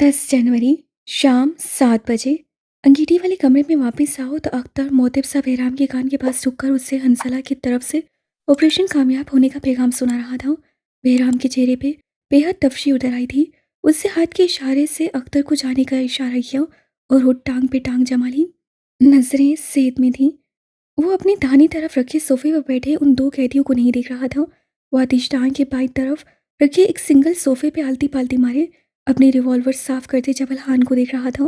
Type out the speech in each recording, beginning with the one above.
10 जनवरी शाम 7 बजे। अंगीठी वाले कमरे में वापस आओ तो अख्तर मोतिब सा बेहराम के कान के पास रुककर उससे हंसला की तरफ से ऑपरेशन कामयाब होने का पैगाम सुना रहा था। बेहराम के चेहरे पे बेहद तफशी उतर आई थी। उससे हाथ के इशारे से अख्तर को जाने का इशारा किया और वो टांग पे टांग जमा ली। नजरें सेद में थी। वो अपनी दाहिनी तरफ रखे सोफे पर बैठे उन दो कैदियों को नहीं देख रहा था। वो आतिशदान के बाईं तरफ रखे एक सिंगल सोफे पे आलती पालती मारे अपनी रिवॉल्वर साफ करते जबल खान को देख रहा था।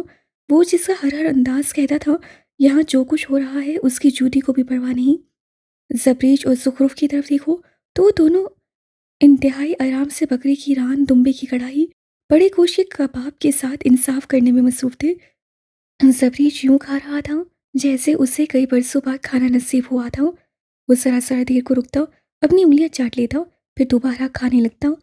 वो जिसका हर हर अंदाज कहता था यहाँ जो कुछ हो रहा है उसकी जूती को भी परवाह नहीं। जबरीज और जुखरुफ की तरफ देखो तो वो दोनों इंतहाई आराम से बकरी की रान, दुम्बे की कढ़ाई, बड़े गोश्त के कबाब के साथ इंसाफ करने में मसरूफ थे। जबरीज यूं खा रहा था जैसे उसे कई बरसों बाद खाना नसीब हुआ था। वो जरा जरा देर को रुकता, अपनी उंगलियां चाट लेता, फिर दोबारा खाने लगता।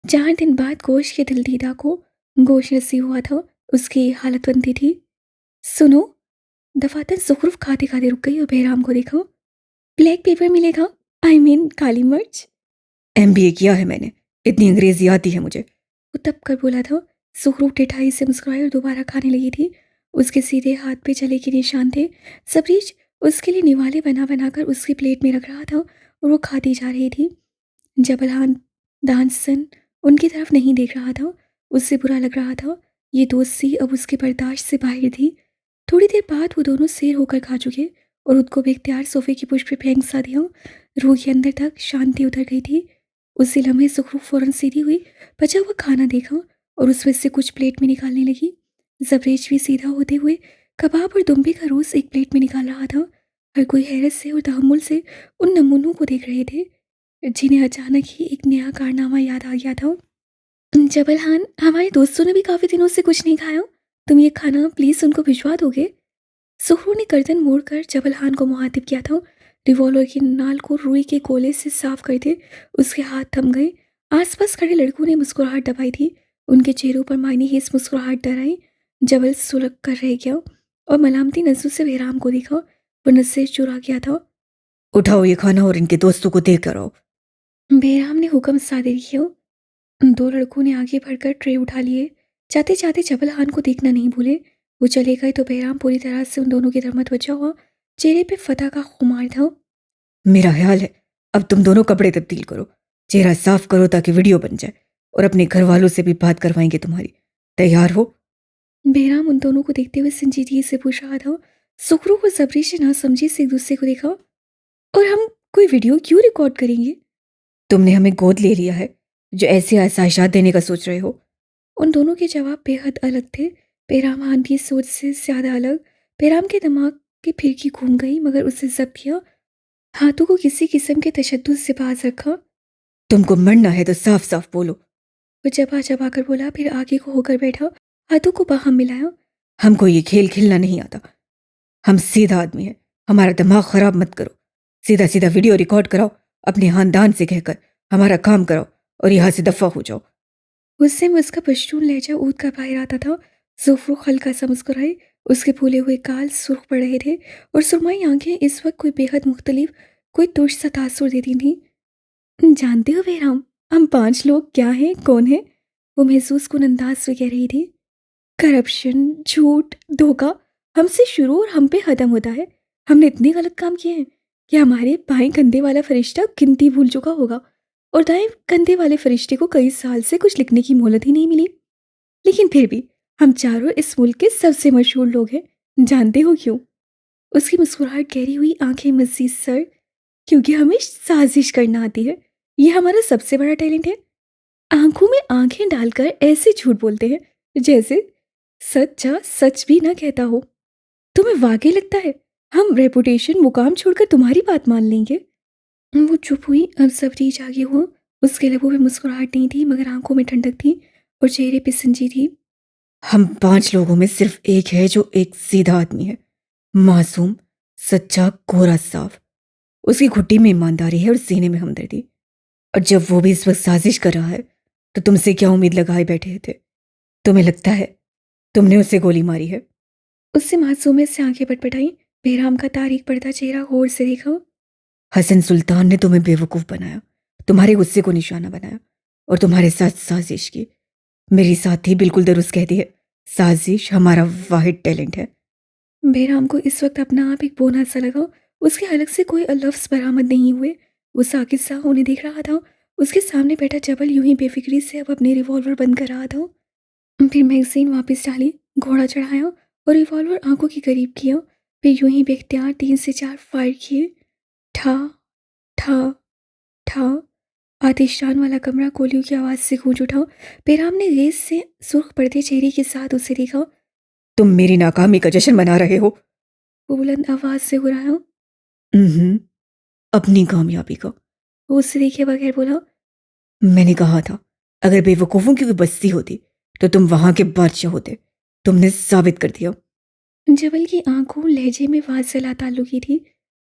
4 दिन बाद गोश्त के दिलदीदा को गोश्त नसीब हुआ था। उसकी हालत बनती थी। सुनो, दफातर जुखरुफ खाते खाते रुक गई और बहराम को देखा। ब्लैक पेपर मिलेगा, काली मिर्च। एमबीए किया है मैंने, इतनी अंग्रेजी आती है मुझे। वो तब कर बोला था। जुखरुफ ठिठाई से मुस्कुराई और दोबारा खाने लगी थी। उसके सीधे हाथ पे जले के निशान थे। सबरीज उसके लिए निवाले बना बनाकर उसकी प्लेट में रख रहा था और वो खाती जा रही थी। जबलहान दानसन उनकी तरफ नहीं देख रहा था। उससे बुरा लग रहा था। ये दोस्ती अब उसके बर्दाश्त से बाहर थी। थोड़ी देर बाद वो दोनों सैर होकर खा चुके और उसको बेख्तियार सोफे की पुष्प पे फेंक सा दिया। रूह के अंदर तक शांति उतर गई थी। उसी लम्हे सुखरूफ फौरन सीधी हुई, बचा हुआ खाना देखा और उसमें से कुछ प्लेट में निकालने लगी। जबरेज भी सीधा होते हुए कबाब और दुम्बे का रोज एक प्लेट में निकाल रहा था। हर कोई हैरत से और तहम्मुल से उन नमूनों को देख रहे थे जिन्हें अचानक ही एक नया कारनामा याद आ गया था। जबलहान, हमारे दोस्तों ने भी काफी दिनों से कुछ नहीं खाया, तुम ये खाना प्लीज उनको भिजवा दोगे? सुखरू ने गर्दन मोड़कर जबलहान को मुहातिब किया था। रिवॉल्वर की नाल को रुई के गोले से साफ करते उसके हाथ थम गए। आसपास खड़े लड़कों ने मुस्कुराहट दबाई थी। उनके चेहरों पर मायने हिस मुस्कुराहट डराई। जबल सुलग कर रह गया और मलामती नजरों से बेराम को देखा। वो नजर चुरा गया था। उठाओ ये खाना और इनके दोस्तों को दे कर आओ। बेराम ने हुक्म सादर किया। दो लड़कों ने आगे बढ़कर ट्रे उठा लिए। जाते जाते जबलहान को देखना नहीं भूले। वो चले गए तो बेराम पूरी तरह से उन दोनों की तरफ मतवज्जा हुआ। चेहरे पे फतह का खुमार था। मेरा ख्याल है अब तुम दोनों कपड़े तब्दील करो, चेहरा साफ करो ताकि वीडियो बन जाए और अपने घर वालों से भी बात करवाएंगे तुम्हारी। तैयार हो? बेराम उन दोनों को देखते हुए संजीदगी से पूछ रहा था। सुखरू को जबरी से ना समझी से एक दूसरे को देखा। और हम कोई वीडियो क्यों रिकॉर्ड करेंगे? तुमने हमें गोद ले लिया है, जो ऐसे आसाइशात देने का सोच रहे हो? उन दोनों के जवाब बेहद अलग थे। बेराम हान की सोच से ज्यादा अलग। बेराम के दिमाग की फिरकी घूम गई मगर उसे जब्त किया। हाथों को किसी किस्म के तशद्दुद से बाज रखा। तुमको मरना है तो साफ साफ बोलो। वो चबा चबा कर बोला, फिर आगे को होकर बैठा, हाथों को बाहम मिलाया। हमको ये खेल खेलना नहीं आता। हम सीधा आदमी है, हमारा दिमाग खराब मत करो। सीधा सीधा वीडियो रिकॉर्ड कराओ, अपने खानदान से कहकर हमारा काम कराओ और यहाँ से दफा हो जाओ। गुस्से में उसका पश्तून लहजा ऊद कर बाहर आता था। जुफ्रू हल्का सा मुस्कुराई। उसके फूले हुए गाल सुर्ख पड़ रहे थे और सुरमई आंखें इस वक्त कोई बेहद मुख्तलिफ, कोई तुर्श सा तासुर देती थी। जानते हो बेराम, हम 5 लोग क्या हैं, कौन है? वो महसूस कुन अंदाज से कह रही थी। करप्शन, झूठ, धोखा हमसे शुरू और हम पे खत्म होता है। हमने इतने गलत काम किए हैं कि हमारे बाएं कंधे वाला फरिश्ता गिनती भूल चुका होगा और दाएं कंधे वाले फरिश्ते को कई साल से कुछ लिखने की मोहलत ही नहीं मिली। लेकिन फिर भी हम चारों इस मुल्क के सबसे मशहूर लोग हैं। जानते हो क्यों? उसकी मुस्कुराहट गहरी हुई, आंखें मजीद सर। क्योंकि हमें साजिश करना आती है। ये हमारा सबसे बड़ा टैलेंट है। आंखों में आंखें डालकर ऐसे झूठ बोलते हैं जैसे सच्चा सच भी ना कहता हो। तुम्हें वाकई लगता है हम रेपुटेशन मुकाम छोड़कर तुम्हारी बात मान लेंगे? वो चुप हुई। अब सबरी जागी हुआ। उसके लबों पे मुस्कुराहट नहीं थी मगर आंखों में ठंडक थी और चेहरे पे संजी थी। हम 5 लोगों में सिर्फ एक है जो एक सीधा आदमी है, मासूम, सच्चा, गोरा साफ। उसकी घुट्टी में ईमानदारी है और सीने में हमदर्दी। और जब वो भी इस वक्त साजिश कर रहा है तो तुमसे क्या उम्मीद लगाए बैठे थे? तुम्हें लगता है तुमने उसे गोली मारी है? उससे मासूमियत से आंखें पटपटाई। बेराम का तारीख पड़ता चेहरा गौर से देखा। हसन सुल्तान ने तुम्हें बेवकूफ़ बनाया, तुम्हारे गुस्से को निशाना बनाया और तुम्हारे साथ साजिश की। मेरी साथी बिल्कुल दुरुस्त कहती है, साजिश हमारा वाहिद टैलेंट है। बेराम को इस वक्त अपना आप एक बोना सा लगा। उसके हलक से कोई लफ्ज़ बरामद नहीं हुए। वो साकित सा उन्हें देख रहा था। उसके सामने बैठा जबल यूं ही बेफिक्री से अब अपने रिवॉल्वर बंद कर रहा था। फिर मैगजीन वापस डाली, घोड़ा चढ़ाया और रिवॉल्वर आंखों के करीब किया। फिर यूं ही बेख्तियार 3 से 4 फायर किए। ठा ठा ठा। आतिशान वाला कमरा गोलियों की आवाज़ से गूंज उठा। बेराम ने रेस से सुर्ख पड़ते चेहरे के साथ उसे देखा। तुम मेरी नाकामी का जश्न मना रहे हो? वो बुलंद आवाज़ से गुर्राया। हम्म, अपनी कामयाबी का। वो उससे देखे बगैर बोला। मैंने कहा था, अगर बेवकूफ़ों की कोई बस्ती होती तो तुम वहां के बादशाह होते। तुमने साबित कर दिया। जबल की आंखों लहजे में वात्सला ताल्लुकी थी,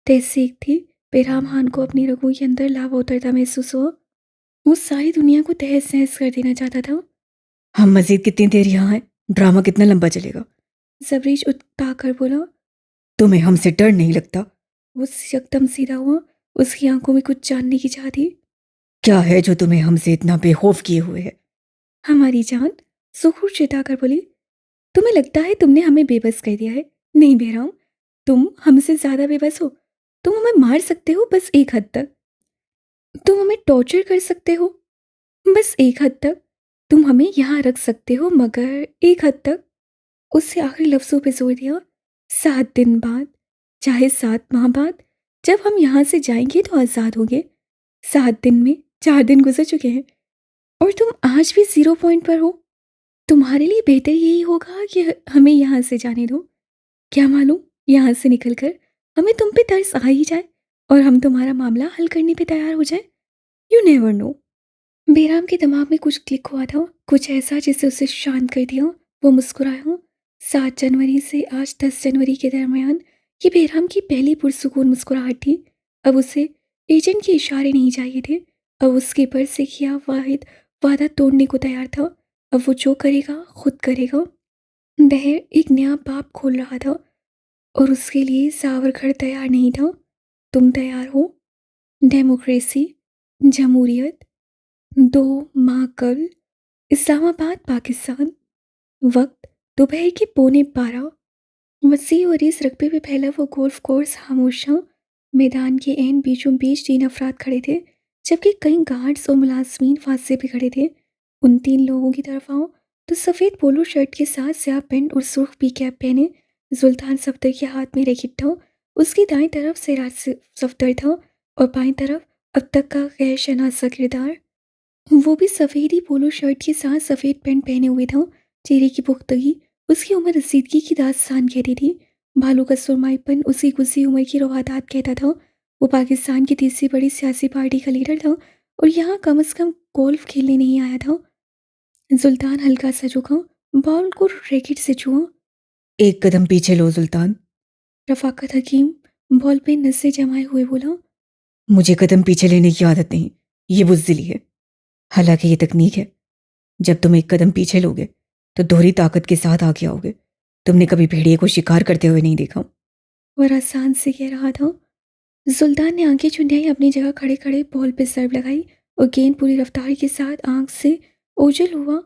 तहसीक थी। बेराम खान को अपनी रगों के अंदर लावा उतरता महसूस हुआ। वो सारी दुनिया को तहस नहस कर देना चाहता था। हम मजीद कितनी देर यहाँ हैं? ड्रामा कितना लंबा चलेगा? जबरीश उकता कर बोला। तुम्हें हमसे डर नहीं लगता? वो यकदम सीधा हुआ। उसकी आंखों में कुछ जानने की चाह थी। क्या है जो तुम्हें हमसे इतना बेखौफ किए हुए है? हमारी जान, सुखूर चिता कर बोली। तुम्हें लगता है तुमने हमें बेबस कर दिया है? नहीं बेराम, तुम हमसे ज्यादा बेबस हो। तुम हमें मार सकते हो बस एक हद तक। तुम हमें टॉर्चर कर सकते हो बस एक हद तक। तुम हमें यहाँ रख सकते हो मगर एक हद तक। उससे आखिरी लफ्जों पे जोर दिया। 7 दिन बाद, चाहे 7 माह बाद, जब हम यहाँ से जाएंगे तो आज़ाद होंगे। 7 दिन में 4 दिन गुजर चुके हैं और तुम आज भी 0 पॉइंट पर हो। तुम्हारे लिए बेहतर यही होगा कि हमें यहाँ से जाने दो। क्या मालूम, यहाँ से निकलकर हमें तुम पे तरस आ ही जाए और हम तुम्हारा मामला हल करने पे तैयार हो जाए। You never know. बेराम के दिमाग में कुछ क्लिक हुआ था, कुछ ऐसा जिससे उसे शांत कर दिया। वो मुस्कुराया। 7 जनवरी से आज 10 जनवरी के दरमियान ये बेराम की पहली पुरसुकून मुस्कुराहट थी। अब उसे एजेंट के इशारे नहीं चाहिए थे। अब उसके पर से किया वाहिद वादा तोड़ने को तैयार था। अब वो जो करेगा खुद करेगा। बहर एक नया बाप खोल रहा था और उसके लिए सावरखड़ तैयार नहीं था। तुम तैयार हो? डेमोक्रेसी, जमहूरियत, 2 माह कल, इस्लामाबाद पाकिस्तान। वक्त दोपहर के 11:15। वसी और इस रकबे पे फैला वो गोल्फ कोर्स खामोशा। मैदान के एन बीचों बीच 3 अफराद खड़े थे, जबकि कई गार्ड्स और मुलाजमीन फांसे पे खड़े थे। उन 3 लोगों की तरफ आओ तो सफ़ेद पोलो शर्ट के साथ स्याह पैंट और सुर्ख पी कैप पहने सुल्तान सफ्दर के हाथ में रैकेट था। उसकी दाईं तरफ सिराज सफ्दर था और बाईं तरफ अब तक का गैर शनासा किरदार। वो भी सफ़ेद ही पोलो शर्ट के साथ सफ़ेद पैंट पहने हुए था। चेहरे की पुख्तगी उसकी उम्र रसीदगी की दास्तान कहती थी। बालों का सुरमाईपन उसकी गुस्सी उम्र की रवादात कहता था। वो पाकिस्तान की तीसरी बड़ी सियासी पार्टी का लीडर था और यहाँ कम अज़ कम गोल्फ खेलने नहीं आया था। सुल्तान हल्का सा झुका, बॉल को रैकेट से छुआ। एक कदम पीछे लो सुल्तान। रफाकत हकीम बॉल पे नसें जमाए हुए बोला। मुझे कदम पीछे लेने की आदत नहीं, ये बुज़दिली है। हालांकि ये तकनीक है, जब तुम एक कदम पीछे लोगे तो दोहरी ताकत के साथ आगे आओगे। तुमने कभी भेड़िए को शिकार करते हुए नहीं देखा। वह आसान से कह रहा था। सुल्तान ने आंखें चुंधियाई, अपनी जगह खड़े खड़े बॉल पे सर्व लगाई और गेंद पूरी रफ्तार के साथ आंख से ओझल हुआ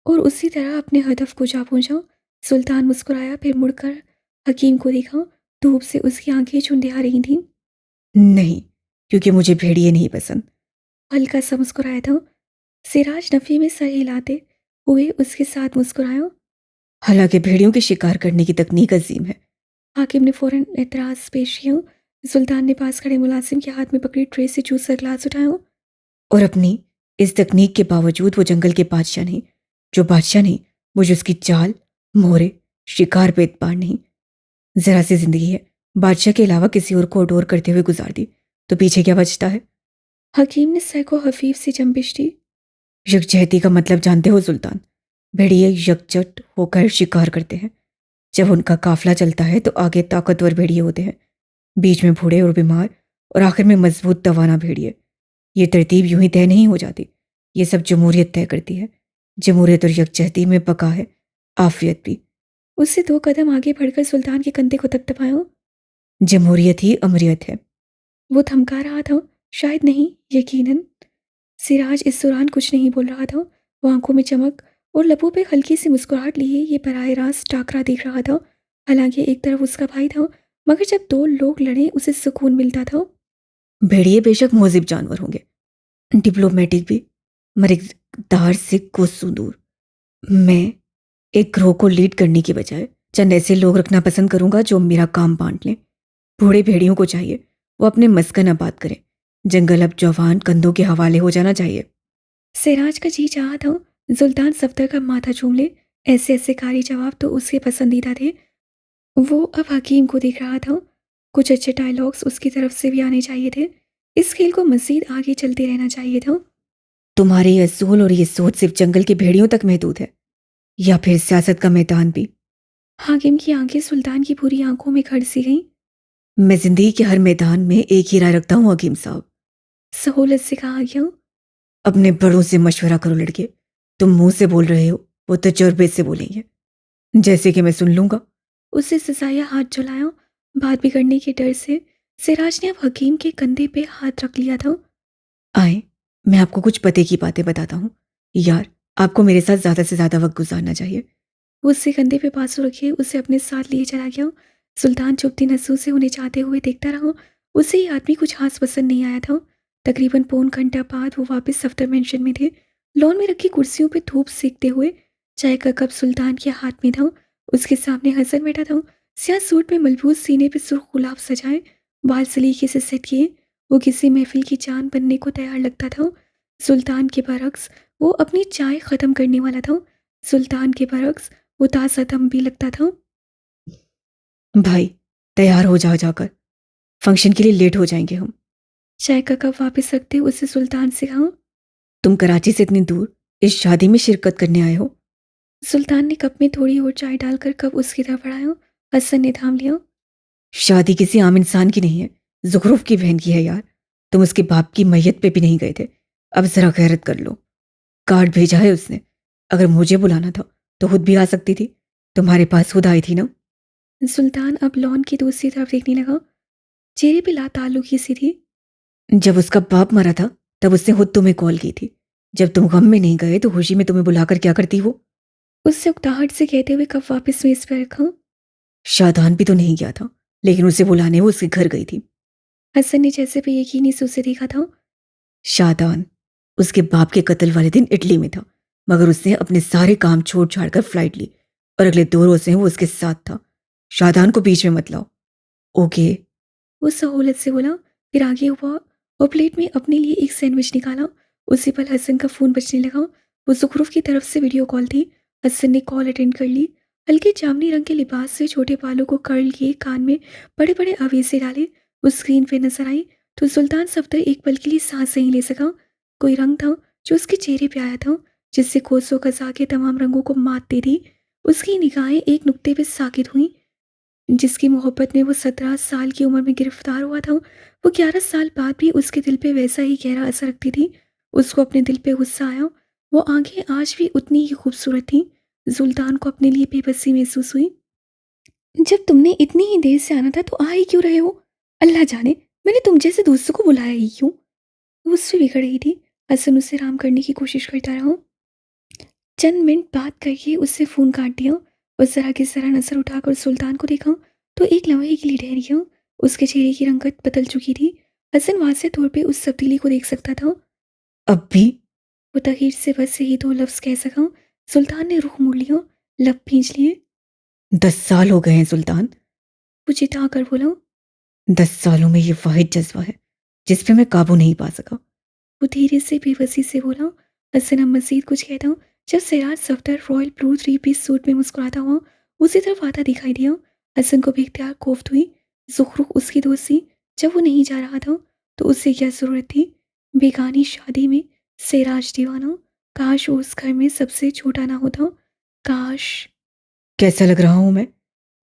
और उसी तरह अपने हदफ को जा पहुंचा। सुल्तान मुस्कुराया, फिर मुड़कर हकीम को देखा। धूप से उसकी आंखें चुंधिया रही थीं। नहीं, क्योंकि मुझे भेड़िए नहीं पसंद। हल्का सा मुस्कुराया था। सिराज नफी में सर हिलाते हुए उसके साथ मुस्कुराया। हालांकि भेड़ियों के शिकार करने की तकनीक अजीम है। हाकिम ने फौरन एतराज पेश किया। सुल्तान ने पास खड़े मुलाजिम के हाथ में पकड़ी ट्रे से जूस का गिलास उठाया। और अपनी इस तकनीक के बावजूद वो जंगल के बादशाह नहीं। जो बादशाह नहीं, मुझे उसकी चाल, मोहरे, शिकार पे एतबार नहीं। जरा सी जिंदगी है, बादशाह के अलावा किसी और को अडोर करते हुए गुजार दी तो पीछे क्या बचता है? हकीम ने सर को हफीफ से जंबिश दी। यकजहती का मतलब जानते हो सुल्तान? भेड़िए यकजट होकर शिकार करते हैं। जब उनका काफिला चलता है तो आगे ताकतवर भेड़िए होते हैं, बीच में बूढ़े और बीमार, और आखिर में मजबूत तवाना भेड़िए। ये तरतीब यूं ही तय नहीं हो जाती। ये सब जमहूरियत तय करती है। जमहूरियत और यकजहती में बका है, आफियत भी। उससे 2 कदम आगे बढ़कर सुल्तान के कंधे को थपथपाया। जमहूरियत ही अमरियत है। वो थमका रहा था, शायद नहीं, यकीनन। सिराज इस दौरान कुछ नहीं बोल रहा था। वो आंखों में चमक और लबों पे हल्की सी मुस्कुराहट लिए ये बराह रास्त टाकरा देख रहा था। हालांकि एक तरफ उसका भाई था, मगर जब दो लोग लड़े उसे सुकून मिलता था। भेड़िए बेशक मुहजिब जानवर होंगे, डिप्लोमेटिक भी, मगर इक़्तिदार से कोसों दूर। मैं एक ग्रोह को लीड करने की बजाय चंद ऐसे लोग रखना पसंद करूंगा जो मेरा काम बांट लें। बूढ़े भेड़ियों को चाहिए वो अपने मस्कन आबाद करें। जंगल अब जवान कंधों के हवाले हो जाना चाहिए। सिराज का जी चाहा था सुल्तान सफदर का माथा चूम ले। ऐसे ऐसे कारी जवाब तो उसके पसंदीदा थे। वो अब हकीम को देख रहा था। कुछ अच्छे डायलॉग्स उसकी तरफ से भी आने चाहिए थे। इस खेल को मजीद आगे चलते रहना चाहिए था। तुम्हारे ये असूल और ये सोच सिर्फ जंगल की भेड़ियों तक महदूद है या फिर सियासत का मैदान भी? हाकिम की आंखें सुल्तान की पूरी आंखों में खड़ सी गईं। मैं जिंदगी के हर मैदान में एक ही राय रखता हूँ हकीम साहब। सहूलत से कहा गया। अपने बड़ों से मशवरा करो लड़के। तुम मुंह से बोल रहे हो, वो तजुर्बे से बोलेंगे। जैसे कि मैं सुन लूंगा। उससे सजाया हाथ जलाया। बात बिगड़ने के डर से सिराज ने अब हकीम के कंधे पे हाथ रख लिया था। आए, मैं आपको कुछ पते की बातें बताता हूँ। यार, आपको मेरे साथ ज्यादा से ज्यादा वक्त गुजारना चाहिए। वो उससे कंधे पे बांसुर रखे उसे अपने साथ लिए चला गया। सुल्तान चुपती नसों से उन्हें चाहते हुए देखता रहा। उसे ये आदमी कुछ खास पसंद नहीं आया था। तकरीबन पौन घंटा बाद वो वापस सफदर मेंशन में थे। लॉन में रखी कुर्सियों पे धूप सेकते हुए चाय का कप सुल्तान के हाथ में था। उसके सामने हसन बैठा था। स्याह सूट में मलबूस सीने पे सुर्ख गुलाब सजाए, बाल सलीके से सेट किए। वो किसी महफिल की जान बनने को तैयार लगता था। सुल्तान के बरक्स वो अपनी चाय खत्म करने वाला था। सुल्तान के बरक्स वो ताज़ा दम भी लगता था। भाई, तैयार हो जाओ जाकर। फंक्शन के लिए लेट हो जाएंगे हम। चाय का कप वापस रखते उससे सुल्तान से कहा। तुम कराची से इतनी दूर इस शादी में शिरकत करने आए हो? सुल्तान ने कप में थोड़ी और चाय डालकर कप उसकी तरफ बढ़ाया। हसन ने थाम लिया। शादी किसी आम इंसान की नहीं है, जुखरूफ की बहन की है यार। तुम उसके बाप की मैयत पे भी नहीं गए थे। अब जरा गैरत कर लो। कार्ड भेजा है उसने। अगर मुझे बुलाना था तो खुद भी आ सकती थी। तुम्हारे पास खुद आई थी ना? सुल्तान अब लॉन की दूसरी तरफ देखने लगा। चेहरे पे लाताल्लुकी सी थी। जब उसका बाप मरा था तब उसने खुद तुम्हें कॉल की थी। जब तुम गम में नहीं गए तो खुशी में तुम्हें बुलाकर क्या करती वो? उससे उकताहट से कहते हुए कप वापस मेज पर रखा। शादान भी तो नहीं गया था, लेकिन उसे बुलाने वो उसके घर गई थी। हसन ने जैसे बेयकीनी से उसे देखा था। शादान उसके बाप के कत्ल वाले दिन इटली में था, मगर उसने अपने सारे काम छोड़ छाड़ कर फ्लाइट ली और अगले 2 रोज से वो उसके साथ था। शादान को बीच में मत लाओ, ओके? वो सहूलत से बोला, फिर आगे हुआ और प्लेट में अपने लिए एक सैंडविच निकाला। उसी पल हसन का फ़ोन बजने लगा। वो जुखरूफ की तरफ से वीडियो कॉल थी। हसन ने कॉल अटेंड कर ली। हल्के जामनी रंग के लिबास से छोटे बालों को कर्ल किए, कान में बड़े बड़े अवेसे डाले। वो स्क्रीन पे नजर आई तो सुल्तान सफदर एक पल के लिए सांस नहीं ले सका। कोई रंग था जो उसके चेहरे पे आया था, जिससे कोसों कसा के तमाम रंगों को मात दे दी। उसकी निगाहें एक नुक्ते पे साकित हुई। जिसकी मोहब्बत में वो 17 साल की उम्र में गिरफ्तार हुआ था, वो 11 साल बाद भी उसके दिल पे वैसा ही गहरा असर रखती थी। उसको अपने दिल पे गुस्सा आया। वो आंखें आज भी उतनी ही खूबसूरत थीं। सुल्तान को अपने लिए बेबसी महसूस हुई। जब तुमने इतनी ही देर से आना था तो आ ही क्यों रहे हो? अल्लाह जाने मैंने तुम जैसे दोस्तों को बुलाया ही क्यों? वो उससे बिगड़ गई थी। हसन उसे आराम करने की कोशिश करता रहा। चंद मिनट बात करके उससे फ़ोन काट दिया और ज़रा की ज़रा नज़र उठाकर सुल्तान को देखा तो एक लम्हे के लिए ठहर गया। उसके चेहरे की रंगत बदल चुकी थी। हसन वाज़ेह तौर पे उस तब्दीली को देख सकता था। अब भी? वो तखीर से बस यही 2 लफ्ज़ कह सका। सुल्तान ने रुख मोड़ लिया, लब भींच लिए। 10 साल हो गए हैं सुल्तान। वो चिता कर बोला। 10 सालों में ये वाहिद जज्बा है जिस पे मैं काबू नहीं पा सका। वो धीरे से बेबसी से बोला। हसन अब मज़ीद कुछ कहता जब Siraj Safdar royal blue 3 piece suit में मुस्कुराता हुआ उसी तरफ आता दिखाई दिया। हसन को बेख्तियार कोफ्त हुई। जुखरुख उसकी दोस्त थी। जब वो नहीं जा रहा था तो उससे क्या ज़रूरत थी? बेगानी शादी में सिराज दीवाना। काश वो उस घर में सबसे छोटा ना होता। काश। कैसा लग रहा हूं मैं?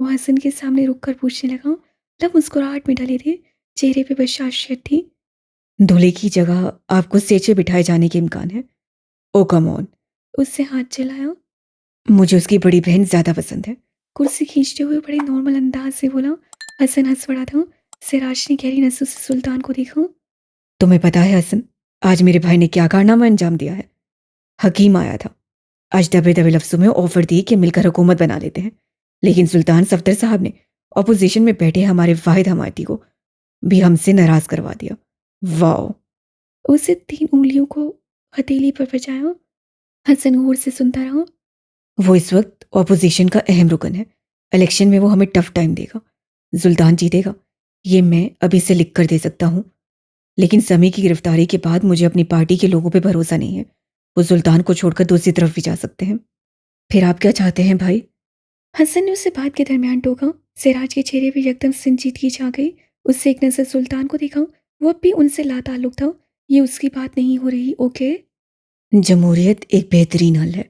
वो हसन के सामने रुक कर पूछने लगा। लब मुस्कुराहट में डले थे, चेहरे पे बशाशियत थी। दूल्हे की जगह आपको सेचे बिठाए जाने के इम्कान है। ओ कम ऑन। उससे हाथ चलाया। मुझे उसकी बड़ी बहन ज्यादा पसंद है। कुर्सी खींचते हुए बड़े नॉर्मल अंदाज से बोला। हसन हंस पड़ा था। सिराज ने गहरी नजरों से सुल्तान को देखा। तुम्हें पता है हसन, आज मेरे भाई ने क्या कारनामा अंजाम दिया है? हकीम आया था। आज दबे दबे लफ्जों में ऑफर दी कि मिलकर हुकूमत बना लेते हैं, लेकिन सुल्तान सफदर साहब ने ऑपोजिशन में बैठे हमारे वाहिद हमायती को भी हमसे नाराज करवा दिया। वाह! उसे 3 उंगलियों को हथेली पर बजाया। हसन गौर से सुनता रहा। वो इस वक्त ऑपोजिशन का अहम रुकन है। इलेक्शन में वो हमें टफ टाइम देगा। सुल्तान जीतेगा, ये मैं अभी से लिख कर दे सकता हूँ, लेकिन समी की गिरफ्तारी के बाद मुझे अपनी पार्टी के लोगों पे भरोसा नहीं है। वो सुल्तान को छोड़कर दूसरी तरफ भी जा सकते हैं। फिर आप क्या चाहते हैं भाई? हसन ने उसे बात के दरमियान टोका। सिराज के चेहरे पे यकदम संजीदगी छा गई। उससे एक नजर सुल्तान को देखा। वो अब भी उनसे लाताल्लुक था। ये उसकी बात नहीं हो रही। ओके। जमहूरियत एक बेहतरीन हल है,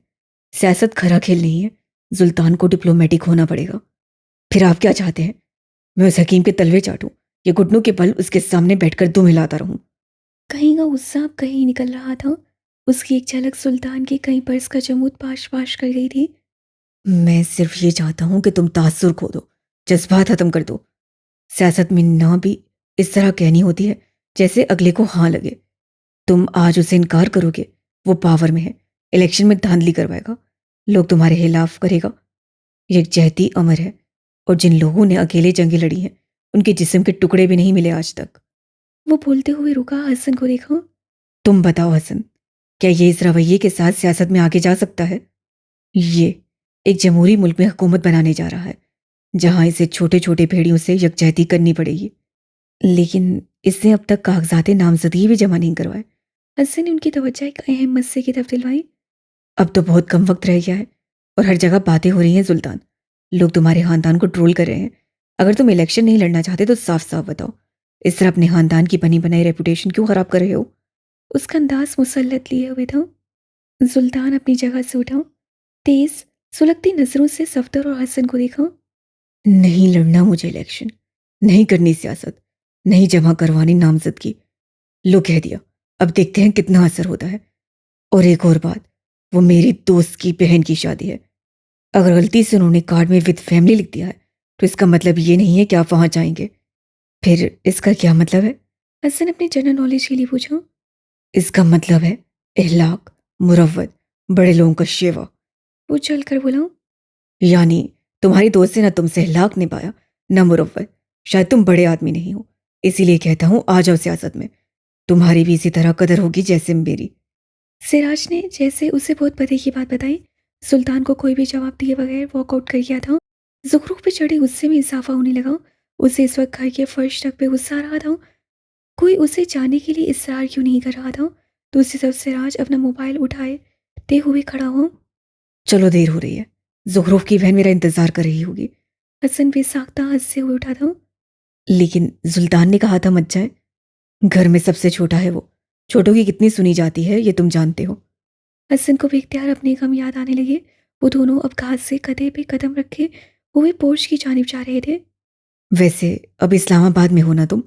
सियासत खरा खेल नहीं है। सुल्तान को डिप्लोमेटिक होना पड़ेगा। फिर आप क्या चाहते हैं? मैं उस हकीम के तलवे चाटूं या घुटनों के बल उसके सामने बैठकर दुम हिलाता रहूं? कहीं का गुस्सा अब कहीं निकल रहा था। उसकी एक झलक सुल्तान की कहीं बरस का जमूद पाश पाश कर गई थी। मैं सिर्फ ये चाहता हूं कि तुम तासुर खो दो, जज्बात खत्म कर दो। सियासत में ना भी इस तरह कहनी होती है जैसे अगले को हाँ लगे। तुम आज उसे इनकार करोगे, वो पावर में है, इलेक्शन में धांधली करवाएगा, लोग तुम्हारे खिलाफ करेगा। यकजहती अमर है, और जिन लोगों ने अकेले जंगें लड़ी हैं उनके जिस्म के टुकड़े भी नहीं मिले आज तक। वो बोलते हुए रुका। हसन को देखा। तुम बताओ हसन, क्या ये इस रवैये के साथ सियासत में आगे जा सकता है? ये एक जमहूरी मुल्क में हुकूमत बनाने जा रहा है, जहां इसे छोटे छोटे भेड़ियों से यकजहती करनी पड़ेगी। लेकिन इसने अब तक कागजाते नामजदगी भी जमा नहीं करवाए। हसन ने उनकी तवज्जो एक अहम मसले की तरफ दिलवाई। अब तो बहुत कम वक्त रह गया है और हर जगह बातें हो रही हैं सुल्तान। लोग तुम्हारे खानदान को ट्रोल कर रहे हैं। अगर तुम इलेक्शन नहीं लड़ना चाहते तो साफ साफ बताओ, इस तरह अपने खानदान की बनी बनाई रेपुटेशन क्यों खराब कर रहे हो? उसका अंदाज मुसल्लत लिए हुए था। सुल्तान अपनी जगह से उठा। तेज सुलगती नजरों से सफदर और हसन को देखा। नहीं लड़ना मुझे इलेक्शन, नहीं करनी सियासत, नहीं जमा करवानी नामजदगी। लो कह दिया, अब देखते हैं कितना असर होता है। और एक और बात, वो मेरी दोस्त की बहन की शादी है। अगर गलती से उन्होंने कार्ड में विद फैमिली लिख दिया है तो इसका मतलब ये नहीं है कि आप वहां जाएंगे। फिर इसका क्या मतलब है? हसन अपने जनरल नॉलेज के लिए पूछा। इसका मतलब है इहलाक, मुरव्वत, बड़े लोगों का शेवा। वो चल कर बोला। यानी तुम्हारी दोस्त ने ना तुमसे इहलाक निभाया, ना मुरव्वत। शायद तुम बड़े आदमी नहीं हो, इसीलिए कहता हूं आ जाओ सियासत में। तुम्हारी भी इसी तरह कदर होगी जैसे मेरी। सिराज ने जैसे उसे बहुत पते की बात बताई। सुल्तान को कोई भी जवाब दिए बगैर वॉकआउट कर गया था। जुखरूफ पे चढ़े गुस्से में इजाफा होने लगा। उसे इस वक्त घर के फर्श तक पे गुस्सा आ रहा था। कोई उसे जाने के लिए इसरार क्यों नहीं कर रहा था। दूसरी तरफ सिराज अपना मोबाइल उठाए ते हुए खड़ा हो। चलो देर हो रही है, ज़ुखरूफ की बहन मेरा इंतजार कर रही होगी। हसन बेसाख्ता हंसते हुए उठा था। लेकिन सुल्तान ने कहा था मत जाए। घर में सबसे छोटा है वो, छोटों की कितनी सुनी जाती है ये तुम जानते हो। हसन को बेख्तियार अपने गम याद आने लगे। वो दोनों अब घास से कदे पे कदम रखे हुए पोर्च की जानिब जा रहे थे। वैसे अब इस्लामाबाद में हो ना तुम?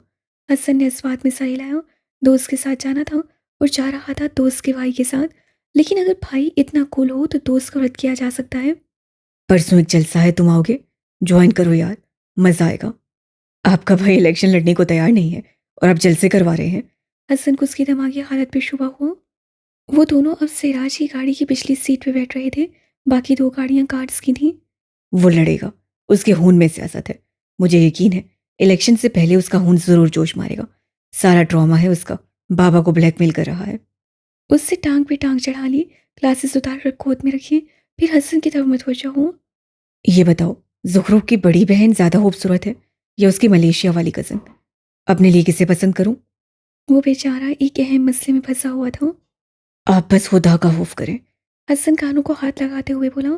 हसन ने इस बात में सही लाया। दोस्त के साथ जाना था और जा रहा था दोस्त के भाई के साथ। लेकिन अगर भाई इतना कूल हो तो दोस्त को रद्द किया जा सकता है। परसों एक जलसा है, तुम आओगे? ज्वाइन करो यार, मजा आएगा। आपका भाई इलेक्शन लड़ने को तैयार नहीं है और आप जलसे करवा रहे हैं। हसन को उसकी दिमागी हालत पे शुबा हुआ। वो दोनों अब सिराज की गाड़ी की पिछली सीट पे बैठ रहे थे। बाकी 2 गाड़ियां कार्ड्स की थीं। वो लड़ेगा, उसके खून में सियासत है। मुझे यकीन है इलेक्शन से पहले उसका खून जरूर जोश मारेगा। सारा ड्रामा है उसका, बाबा को ब्लैकमेल कर रहा है। उससे टांग पे टांग चढ़ा ली। ग्लासेस उतार कर गोद में रखी। फिर हसन की तरफ मुतवज्जो हुआ। ये बताओ, ज़ुखरूफ की बड़ी बहन ज्यादा खूबसूरत है या उसकी मलेशिया वाली कजन? अपने लिए किसे पसंद करूं? वो बेचारा एक अहम मसले में फंसा हुआ था। आप बस खुदा का खौफ करें। हसन कानों को हाथ लगाते हुए बोला।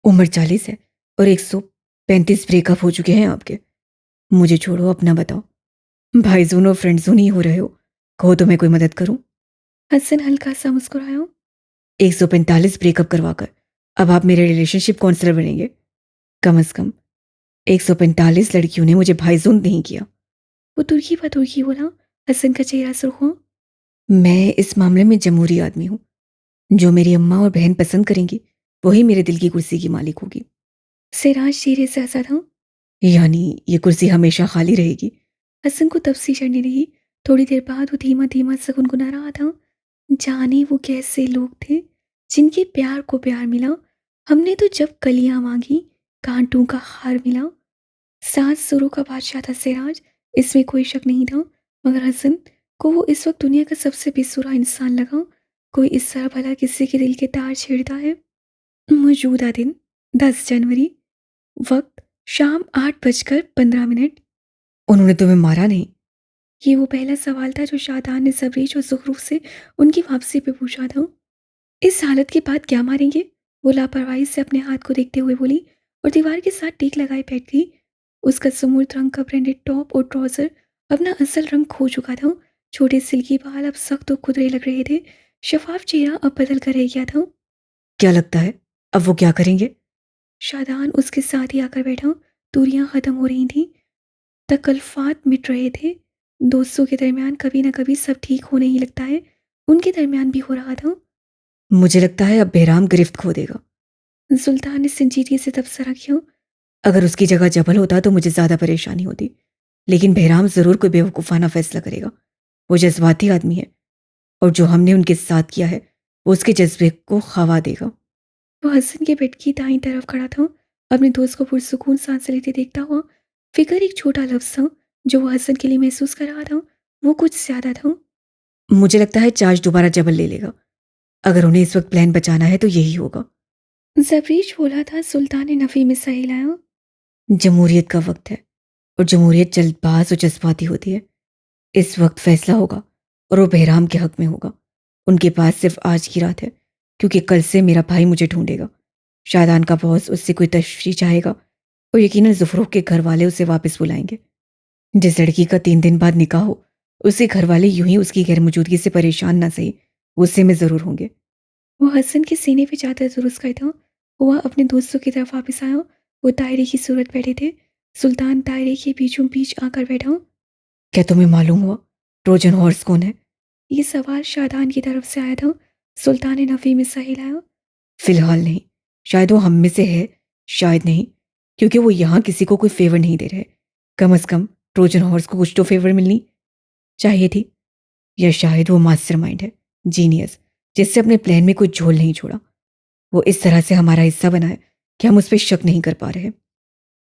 उम्र 40 है और 135 ब्रेकअप हो चुके हैं आपके। मुझे छोड़ो, अपना बताओ। भाई जून और फ्रेंड जून ही हो रहे हो, कहो तो मैं कोई मदद करूं। हसन हल्का सा मुस्कुराया। 145 ब्रेकअप करवाकर अब आप मेरे रिलेशनशिप काउंसलर बनेंगे? कम से कम 145 लड़कियों ने मुझे भाईजून नहीं किया। वो तुर्की पर तुर्की बोला। हसन का चेहरा सुर्ख हुआ। मैं इस मामले में जमहूरी आदमी हूं। जो मेरी अम्मा और बहन पसंद करेंगी वही मेरे दिल की कुर्सी की मालिक होगी। सिराज धीरे से हंसा था। यानी ये कुर्सी हमेशा खाली रहेगी? हसन को तपसी चढ़ने लगी। थोड़ी देर बाद वो धीमा धीमा सा गुनगुना रहा था। जाने वो कैसे लोग थे जिनके प्यार को प्यार मिला। हमने तो जब कलियां मांगी, कांटों का हार मिला। सात सुरों का बादशाह था सिराज, इसमें कोई शक नहीं था। मगर हसन को वो इस वक्त दुनिया का सबसे बेसुरा इंसान लगा। कोई इस तरह भला किसी के दिल के तार छेड़ता है? मौजूदा दिन 10 जनवरी, वक्त शाम 8:15। उन्होंने तुम्हें मारा नहीं? ये वो पहला सवाल था जो शादान ने सबरीज और ज़ुखरूफ से उनकी वापसी पे पूछा था। इस हालत के बाद क्या मारेंगे? वो लापरवाही से अपने हाथ को देखते हुए बोली और दीवार के साथ टेक लगाए बैठ गई। उसका समूर्त रंग का ब्रांडेड टॉप और ट्राउजर अपना असल रंग खो चुका था। छोटे सिल्की बाल अब सख्त और खुदरे लग रहे थे। शफाफ चेहरा अब बदल कर रह गया था। क्या लगता है अब वो क्या करेंगे? शादान उसके साथ ही आकर बैठा। दूरियां खत्म हो रही थीं, तकल्फात मिट रहे थे। दोस्तों के दरमियान कभी ना कभी सब ठीक होने ही लगता है। उनके दरमियान भी हो रहा था। मुझे लगता है अब बेहराम गिरफ्त खो देगा। सुल्तान ने संजीदगी से तबसरा किया। अगर उसकी जगह जबल होता तो मुझे ज्यादा परेशानी होती, लेकिन बेहराम जरूर कोई बेवकूफाना फैसला करेगा। वो जज्बाती आदमी है, और जो हमने उनके साथ किया है वो उसके जज्बे को खवा देगा। वो हसन के बेड की दाईं तरफ खड़ा था, अपने दोस्त को पुरसुकून सांस लेते देखता हुआ। फिक्र एक छोटा लफ्ज था जो वो हसन के लिए महसूस कर रहा था, वो कुछ ज्यादा था। मुझे लगता है चार्ज दोबारा जबल ले लेगा। अगर उन्हें इस वक्त प्लान बचाना है तो यही होगा। जबरीश बोला था। सुल्तान ने नफी में सही लाया। जमहूरियत का वक्त है, और जमहूरियत जल्दबाज और जज्बाती होती है। इस वक्त फैसला होगा, और वो बहराम के हक में होगा। उनके पास सिर्फ आज की रात है, क्योंकि कल से मेरा भाई मुझे ढूंढेगा। शादान का बॉस उससे कोई तशरीह चाहेगा, और यकीनन ज़ुफरूख के घर वाले उसे वापस बुलाएंगे। जिस लड़की का 3 दिन बाद निकाह हो, उसके घर वाले यूं ही उसकी गैर मौजूदगी से परेशान ना सही, गुस्से में ज़रूर होंगे। वो हसन के सीने पे चादर दुरुस्त करता हुआ अपने दोस्तों की तरफ वापस आया। वो दायरे की सूरत बैठे थे। सुल्तान दायरे के बीचों बीच आकर बैठा। क्या तुम्हें मालूम हुआ ट्रोजन हॉर्स कौन है? ये सवाल शादान की तरफ से आया था। सुल्तान ने नफी में सही लाया। फिलहाल नहीं। शायद वो हम में से है, शायद नहीं, क्योंकि वो यहाँ किसी को कोई फेवर नहीं दे रहे। कम अज कम ट्रोजन हॉर्स को कुछ तो फेवर मिलनी चाहिए थी। या शायद वो मास्टरमाइंड है, जीनियस, जिससे अपने प्लान में कोई झोल नहीं छोड़ा। वो इस तरह से हमारा हिस्सा बना है कि हम उस पर शक नहीं कर पा रहे।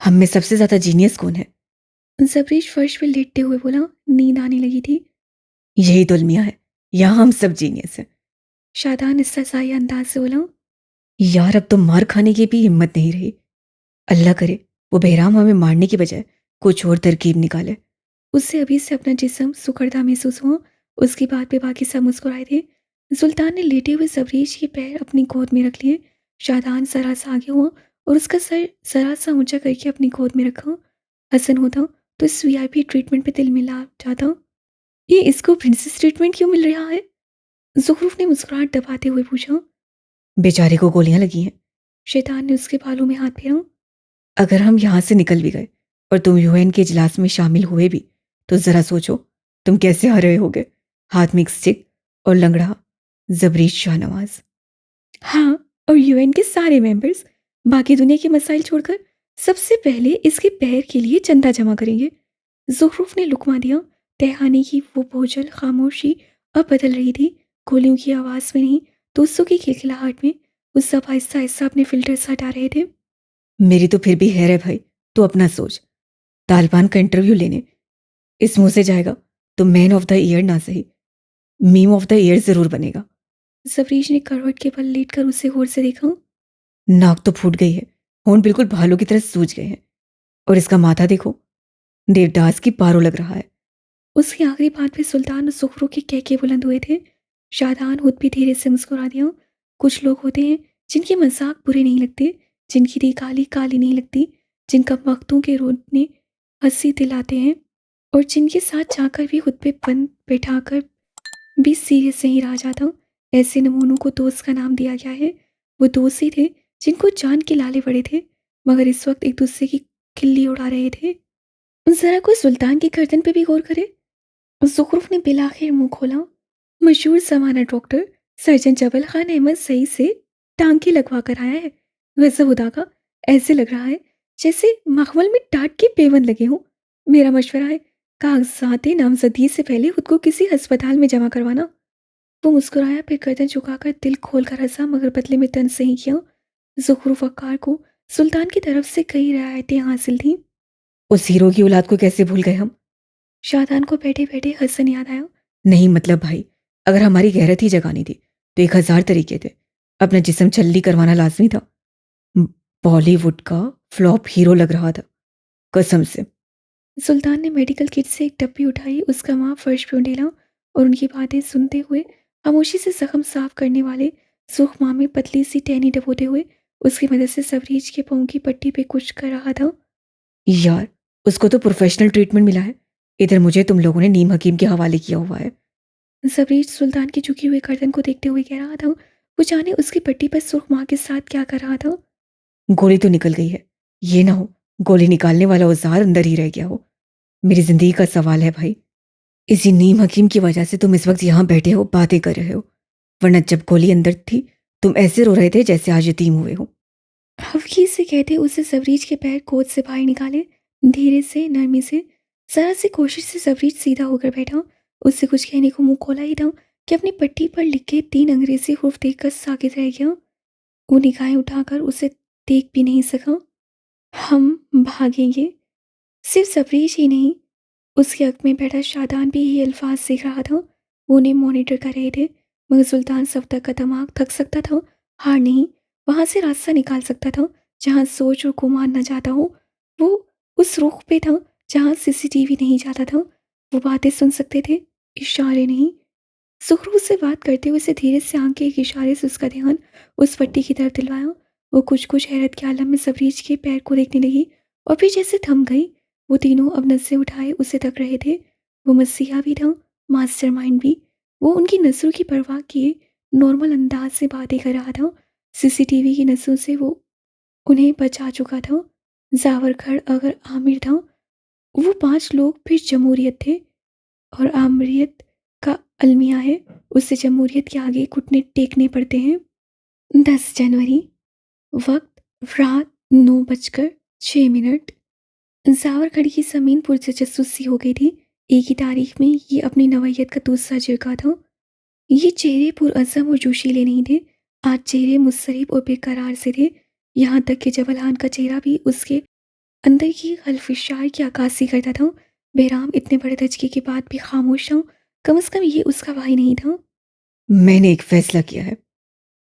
हम में सबसे ज्यादा जीनियस कौन है? जबरीश फर्श पे लेटते हुए बोला। नींद आने लगी थी। यही दुल्मिया है, यहाँ हम सब जीनियस हैं। शादान इस्तेसाई अंदाज से बोला। यार अब तो मार खाने की भी हिम्मत नहीं रही। अल्लाह करे वो बहराम हमें मारने की बजाय कुछ और तरकीब निकाले। उससे अभी से अपना जिस्म सुखड़ता महसूस हुआ। उसकी बात पे बाकी सब मुस्कुराए थे। सुल्तान ने लेटे हुए जबरीश के पैर अपनी गोद में रख लिए। शादान जरा सा आगे हुआ और उसका सर जरा सा ऊंचा करके अपनी गोद में रखा। हसन होता तो इस वीआईपी ट्रीटमेंट पे दिल मिला जाता। ये इसको प्रिंसेस ट्रीटमेंट क्यों मिल रहा है? ज़ुखरूफ ने मुस्कुराहट दबाते हुए पूछा। बेचारे को गोलियां लगी हैं। शैतान ने उसके बालों में हाथ फेरा। अगर हम यहाँ से निकल भी गए और तुम यूएन के इजलास में शामिल हुए भी, तो जरा सोचो तुम कैसे आ रहे होगे। हाथ में एक स्टिक और लंगड़ा जबरीश शाहनवाज। हाँ, और यूएन के सारे मेंबर्स बाकी दुनिया के मसाइल छोड़कर सबसे पहले इसके पैर के लिए चंदा जमा करेंगे। ज़ुखरूफ ने लुकमा दिया। तहखाने की वो बोझल खामोशी अब बदल रही थी। गोलियों की आवाज़ में नहीं, दोस्तों की खिलखिलाहट में। वो सब आहिस्ता आहिस्ता अपने फिल्टर्स हटा रहे थे। मेरी तो फिर भी हैर है भाई, तू अपना सोच। तालिबान का इंटरव्यू लेने इस मुंह से जाएगा तो मैन ऑफ द ईयर ना सही, मीम ऑफ द ईयर जरूर बनेगा। जबरीश ने करवट के बल लेटकर उसे गौर से देखा। नाक तो फूट गई है, होंठ बिल्कुल भालू की तरह सूज गए हैं, और इसका माथा देखो, देवदास की पारो लग रहा है। उसकी आखिरी बात पे सुल्तान और सुखरू के कहके बुलंद हुए थे। शादान खुद भी धीरे से मुस्कुरा दिया। कुछ लोग होते हैं जिनके मजाक बुरे नहीं लगते, जिनकी दी काली काली नहीं लगती, जिनका वक्तों के रोने हंसी दिलाते हैं, और जिनके साथ जाकर भी खुद पे बंद बैठाकर भी सीरियस नहीं रहा जाता। ऐसे नमूनों को दोस्त का नाम दिया गया है। वो दोस्त ही थे जिनको जान के लाले पड़े थे, मगर इस वक्त एक दूसरे की खिल्ली उड़ा रहे थे। जरा कोई सुल्तान की गर्दन पे भी गौर करे। ज़ुखरूफ ने बिलाखिर मुंह खोला। मशहूर ज़माना डॉक्टर सर्जन जबल खान अहमद सई से टांके लगवा कर आया है। गजब खुदा का, ऐसे लग रहा है जैसे मखमल में टाट के पेवन लगे हों। मेरा मशवरा है, कागजात नामजदगी से पहले खुद को किसी अस्पताल में जमा करवाना। वो मुस्कुराया, फिर गर्दन झुकाकर दिल खोलकर हंसा, मगर बदले में तन सही किया। ज़ुखरुफ़ वक़ार को सुल्तान की तरफ से कई रियायतें हासिल थीं। उस हीरो की औलाद को कैसे भूल गए हम? शादान को बैठे-बैठे हसन याद आया। नहीं मतलब भाई, अगर हमारी गैरत ही जगानी थी तो 1000 तरीके थे। अपना जिस्म छल्ली करवाना लाज़मी था। बॉलीवुड का फ्लॉप हीरो लग रहा था, कसम से। सुल्तान ने मेडिकल किट से एक डब्बी उठाई, उसका वहाँ फर्श पे उंडेला और उनकी बातें सुनते हुए खामोशी से ज़ख्म साफ करने वाले सुरख़ में पतली सी टहनी डबोते हुए उसकी मदद से सबरीज के पाँव की पट्टी पे कुछ कर रहा था। यार, उसको तो प्रोफेशनल ट्रीटमेंट मिला है। इधर मुझे तुम लोगों ने नीम हकीम के हवाले किया हुआ है। सबरीज सुल्तान की झुकी हुई गर्दन को देखते हुए कह रहा था। वो जाने उसकी पट्टी पर सुर्ख माँ के साथ क्या कर रहा था। गोली तो निकल गई है, ये ना हो गोली निकालने वाला औजार अंदर ही रह गया हो। मेरी जिंदगी का सवाल है भाई। इसी नीम हकीम की वजह से तुम इस वक्त यहाँ बैठे हो, बातें कर रहे हो, वरना जब गोली अंदर थी तुम ऐसे रो रहे थे जैसे आज यतीम हुए हो। हल्की से कहते उसे सबरीज के पैर कोच से बाहर निकाले, धीरे से, नरमी से। जरा सी कोशिश से सबरीज सीधा होकर बैठा। उससे कुछ कहने को मुंह खोला ही था कि अपनी पट्टी पर लिखे 3 अंग्रेजी हुर्फ देखकर साकित रह गया। वो निगाहें उठाकर उसे देख भी नहीं सका। हम भागेंगे। सिर्फ सबरीज ही नहीं, उसके हक में बैठा शादान भी यही अल्फाज सीख रहा था। वो उन्हें मॉनिटर कर रहे थे, मगर सुल्तान सफ्तर का दिमाग थक सकता था, हार नहीं, वहां से रास्ता निकाल सकता था जहां सोच और गुमान न जाता हो। वो उस रुख पे था जहां सीसीटीवी नहीं जाता था। वो बातें सुन सकते थे, इशारे नहीं। सुखरू से बात करते हुए उसे धीरे से आंख के एक इशारे से उसका ध्यान उस पट्टी की तरफ दिलवाया। वो कुछ कुछ हैरत के आलम में सबरीज के पैर को देखने लगी और फिर जैसे थम गई। वो तीनों अब नज़रें उठाए उसे तक रहे थे। वो मसीहा भी था, मास्टरमाइंड भी। वो उनकी नज़रों की परवाह किए नॉर्मल अंदाज से बातें कर रहा था। सीसीटीवी की नज़रों से वो उन्हें बचा चुका था। जावरखड़ अगर आमिर था, वो 5 लोग फिर जमहूरियत थे। और आमरीत का अलमिया है, उससे जमहूरियत के आगे घुटने टेकने पड़ते हैं। 10 जनवरी, वक्त रात 9:06। जावरखड़ी की ज़मीन पुरतजस्सुस सी हो गई थी। एक ही तारीख में ये अपनी नौयत का दूसरा जिरगा था। ये चेहरे पुरअज़म और जोशीले नहीं थे। आज चेहरे मुस्तरब और बेकरार से थे। यहाँ तक कि जबलहान का चेहरा भी उसके अंदर की खलफिशार की अक्कासी करता था। बेराम इतने बड़े धचके के बाद भी खामोश था। कम से कम ये उसका भाई नहीं था। मैंने एक फैसला किया है।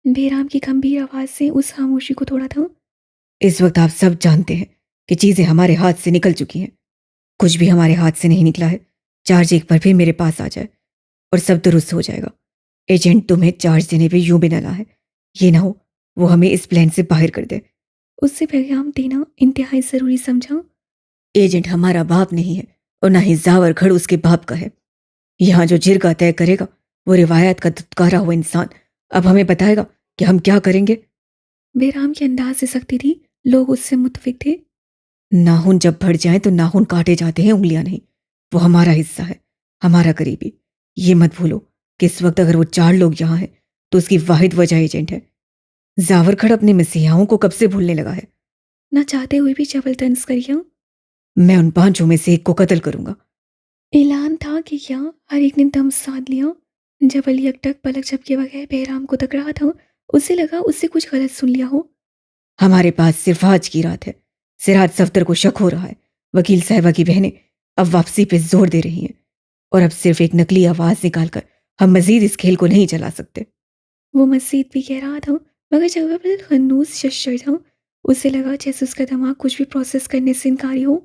बेराम की गंभीर आवाज़ से उस खामोशी को तोड़ा था। इस वक्त आप सब जानते हैं कि चीजें हमारे हाथ से निकल चुकी हैं। कुछ भी हमारे हाथ से नहीं निकला है। चार्ज एक बार फिर मेरे पास आ जाए और सब दुरुस्त हो जाएगा। एजेंट तुम्हें चार्ज देने पे यूं भी न है। ये ना हो वो हमें इस प्लान से बाहर कर दे। उससे पैगाम देना इंतहाई ज़रूरी समझा। एजेंट हमारा बाप नहीं है और ना ही जावर खड़ उसके बाप का है। यहाँ जो जिरगा तय करेगा वो रिवायत का दुत्कारा हुआ इंसान। अब हमें बताएगा कि हम क्या करेंगे। बेराम के अंदाज से सख्ती थी। लोग उससे मुतफिक थे। नाखून जब बढ़ जाए तो नाखून काटे जाते हैं, उंगलियां नहीं। वो हमारा हिस्सा है, हमारा करीबी। ये मत भूलो कि इस वक्त अगर वो 4 लोग यहाँ हैं तो उसकी वाहिद वजह एजेंट है। जावरखड़ अपने मसीहाओं को कब से भूलने लगा है। न चाहते हुए भी जबल तंज करिया। मैं उन 5 में से एक को कत्ल करूंगा। ऐलान था कि क्या। हर एक ने दम साध लिया। जबल यकटक पलक झपके बगैर बेराम को तक रहा था। उसे लगा उससे कुछ गलत सुन लिया हो। हमारे पास सिर्फ आज की रात है। सिराज सफ्तर को शक हो रहा है। वकील साहिबा की बहनें अब वापसी पे जोर दे रही हैं और अब सिर्फ एक नकली आवाज निकालकर हम मजीद इस खेल को नहीं चला सकते। वो मस्जिद भी कह रहा था, मगर जगह पर खन्नूस शशर था। उसे लगा जैसे उसका दिमाग कुछ भी प्रोसेस करने से इनकारी हो।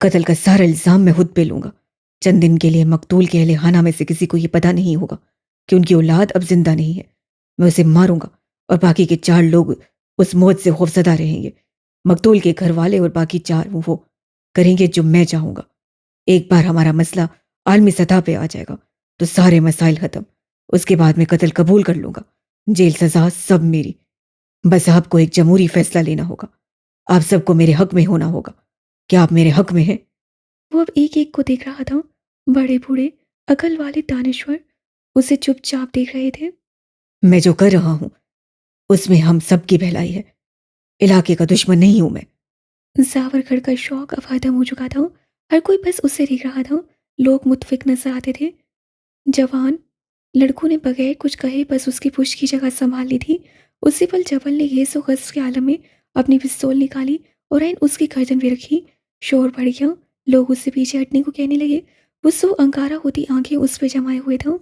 कत्ल का सारा इल्जाम मैं खुद पे लूंगा। चंद दिन के लिए मकतूल के अहले खाना में से किसी को यह पता नहीं होगा कि उनकी औलाद अब जिंदा नहीं है। मैं उसे मारूंगा और बाकी के 4 लोग उस मौत से खौफजदा रहेंगे। मकतूल के घर वाले और बाकी 4 वो करेंगे जो मैं चाहूंगा। एक बार हमारा मसला आलमी सतह पे आ जाएगा तो सारे मसाइल खत्म। उसके बाद मैं कत्ल कबूल कर लूंगा। जेल सजा सब मेरी। बस आपको एक जमहूरी फैसला लेना होगा। आप सबको मेरे हक में होना होगा। क्या आप मेरे हक में हैं? वो अब एक एक को देख रहा था। बड़े बूढ़े, अकल वाले दानश्वर उसे चुपचाप देख रहे थे। मैं जो कर रहा हूं उसमें हम सबकी भलाई है। इलाके का दुश्मन नहीं हूं मैं। जावरगढ़ का शौक अब खत्म हो चुका था। हर कोई बस उसे देख रहा था। लोग मुतफिक नजर आते थे। जवान, लड़कों ने बगैर कुछ कहे बस उसकी पुश्त की जगह संभाल ली थी। उसी पल जबल ने ये सो गज के आलम में अपनी पिस्तौल निकाली और ऐन उसकी गर्दन पे रखी। शोर बढ़ गया। लोग उससे पीछे हटने को कहने लगे। वो सो अंगारा होती आंखें उस पे जमाए हुए था।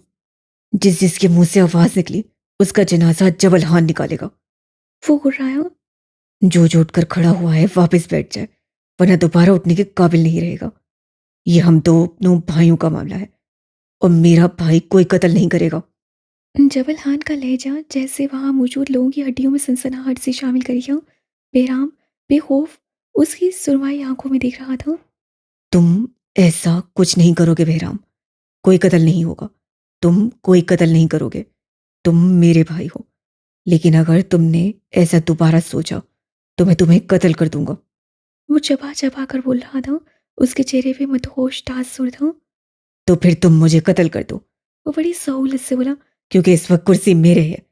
जिस जिसके मुंह से आवाज निकली उसका जनाजा जबल खान निकालेगा। वो गुर्राया। जो उठकर खड़ा हुआ है वापस बैठ जाए, वरना दोबारा उठने के काबिल नहीं रहेगा। ये हम दोनों भाइयों का मामला है और मेरा भाई कोई कत्ल नहीं करेगा। जबल खान का लहजा जैसे वहां मौजूद लोगों की हड्डियों में सनसनाहट से शामिल कर गया। बेराम बेखौफ उसकी सुरमाई आंखों में देख रहा था। तुम ऐसा कुछ नहीं करोगे बेहराम, कोई कत्ल नहीं होगा। तुम कोई कत्ल नहीं करोगे। तुम मेरे भाई हो, लेकिन अगर तुमने ऐसा दोबारा सोचा तो मैं तुम्हें कत्ल कर दूंगा। वो चबा चबा कर बोल रहा था। उसके चेहरे पे मदहोश तासुर था। तो फिर तुम मुझे कत्ल कर दो, वो बड़ी सहूलत से बोला। क्योंकि इस वक्त कुर्सी मेरे है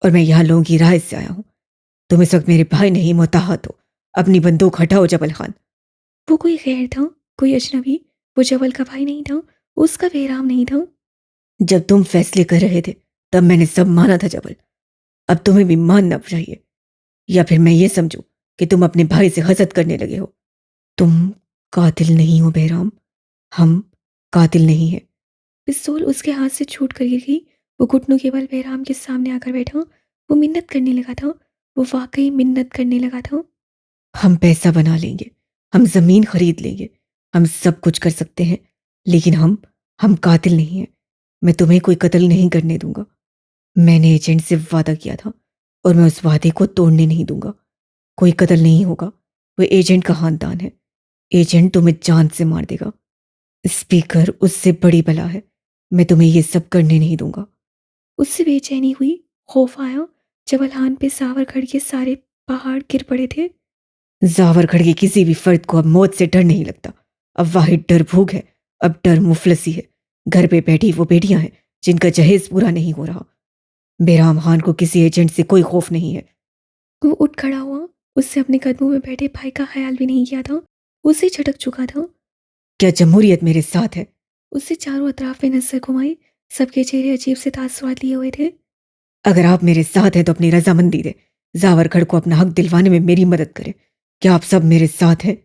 और मैं यहाँ लोगों की राय से आया हूँ। तुम इस वक्त मेरे भाई नहीं मोताहत हो। अपनी बंदूक हटाओ जबल खान। वो कोई गैर था, कोई अजनबी। वो जबल का भाई नहीं था, उसका बेराम नहीं था। जब तुम फैसले कर रहे थे तब मैंने सब माना था जबल। अब तुम्हें भी मानना चाहिए, या फिर मैं ये समझूं कि तुम अपने भाई से हसद करने लगे हो। तुम कातिल नहीं हो बेहराम, हम कातिल नहीं है। पिस्तौल उसके हाथ से छूट कर गिर गई। वो घुटनों के बल बेराम के सामने आकर बैठा। वो मिन्नत करने लगा था। वो वाकई मिन्नत करने लगा था। हम पैसा बना लेंगे, हम जमीन खरीद लेंगे, हम सब कुछ कर सकते हैं, लेकिन हम कातिल नहीं हैं। मैं तुम्हें कोई कत्ल नहीं करने दूंगा। मैंने एजेंट से वादा किया था और मैं उस वादे को तोड़ने नहीं दूंगा। कोई कत्ल नहीं होगा। वो एजेंट का खानदान है। एजेंट तुम्हें जान से मार देगा। स्पीकर उससे बड़ी बला है। मैं तुम्हें ये सब करने नहीं दूंगा। उससे बेचैनी हुई। खौफ आया। जबलहान पे सावर खड़ के सारे पहाड़ गिर पड़े थे। जावरखड़ के किसी भी फर्द को अब मौत से डर नहीं लगता। अब वाहिद डर भूख है, अब डर मुफलसी है। घर पे बैठी वो बेटियां हैं जिनका जहेज पूरा नहीं हो रहा। बेराम खान को किसी एजेंट से कोई खौफ नहीं है। वो उठ खड़ा हुआ। उससे अपने कदमों में बैठे भाई का ख्याल भी नहीं किया था। उसे झटक चुका था। क्या जमहूरियत मेरे साथ है? उससे चारों अतराफ में नजर घुमाई। सबके चेहरे अजीब से तासुरात लिए हुए थे। अगर आप मेरे साथ हैं तो अपनी रजामंदी दे। जावरखड़ को अपना हक दिलवाने में मेरी मदद करें। क्या आप सब मेरे साथ हैं?